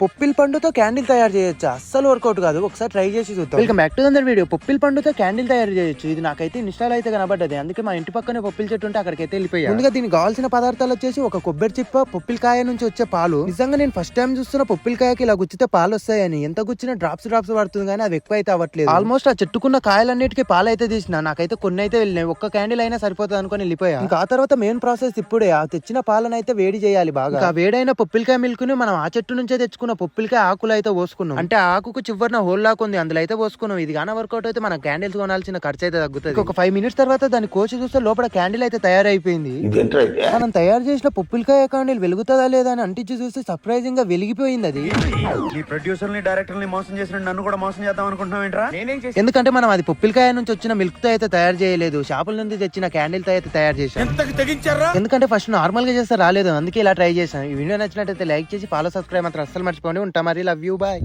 పొప్పిల్ పండుతో క్యాండిల్ తయారు చేయొచ్చా? అస్సలు వర్కౌట్ కాదు, ఒకసారి ట్రై చేసి చూద్దాం. Welcome back to the video. పొప్పిల్ పండుతో క్యాండిల్ తయారు చేయొచ్చు. ఇది నాకైతే ఇన్స్టాల్ అయితే కనబడ్డది, అందుకే మా ఇంటి పక్కనే పొప్పిల్ చెట్టు ఉంటే అక్కడికైతే వెళ్ళిపోయా. ముందుగా దీనికి కావాల్సిన పదార్థాలు వచ్చేసి ఒక కొబ్బరి చిప్ప, పొప్పిల్ కాయ నుంచి వచ్చే పాలు. నిజంగా నేను ఫస్ట్ టైం చూస్తున్న పొప్పిల్ కాయకి ఇలా గుచ్చితే పాలు వస్తాయని. ఎంత గుచ్చినా డ్రాప్స్ పడుతుంది కానీ అది ఎక్కువ అయితే అవ్వట్లేదు. ఆల్మోస్ట్ ఆ చెట్టుకున్న కాయలన్నిటికీ పాలు అయితే తీసిన, నాకైతే కొన్ని అయితే వెళ్ళినాయి. ఒక్క క్యాండిల్ అయినా సరిపోతుంది అనుకుని వెళ్ళిపోయా. ఇంకా ఆ తర్వాత మెయిన్ ప్రాసెస్ ఇప్పుడే ఆ తెచ్చిన పాలను అయితే వేడి చేయాలి బాగా. ఆ వేడైన పొప్పిల్కాయ మిల్క్ ని మనం ఆ చెట్టు నుంచే తెచ్చుకున్న పొప్పిల్కాయ ఆకులు అయితే పోసుకున్నాం. అంటే ఆ ఆకుకు చివరిన హోల్ లాగా ఉంది, అందులో అయితే పోసుకున్నాం. ఇది గాన వర్కౌట్ అయితే మన క్యాండిల్స్ కొనాల్సిన ఖర్చు అయితే తగ్గుతుంది. ఒక 5 minutes తర్వాత దాన్ని కోసి చూస్తే లోపల క్యాండిల్ అయితే తయారైపోయింది. మనం తయారు చేసిన పొప్పిల్కాయ క్యాండిల్ వెలుగుతుందా లేదా అని అంటించి చూస్తే సర్ప్రైజింగ్ గా వెలిగిపోయింది. అది ప్రొడ్యూసర్ ని డైరెక్టర్ ని మోసం చేసిన నన్ను కూడా మోసం చేద్దాం అనుకుంటున్నావేంట్రా? ఎందుకంటే మనం అది పొప్పిల్కాయ నుంచి వచ్చిన మిల్క్ తో అయితే తయారు చేయలేదు, షాపుల నుంచి తెచ్చిన క్యాండిల్ తో అయితే తయారు చేసాం. ఎందుకంటే ఫస్ట్ నార్మల్ గా చేస్తే రాలేదు, అందుకే ఇలా ట్రై చేశాం. ఈ వీడియో నచ్చినట్టయితే లైక్ చేసి ఫాలో, సబ్స్క్రైబ్ మాత్రం అస్సలు మర్చిపోండి. ఉంటా మరి, లవ్ యూ, బాయ్.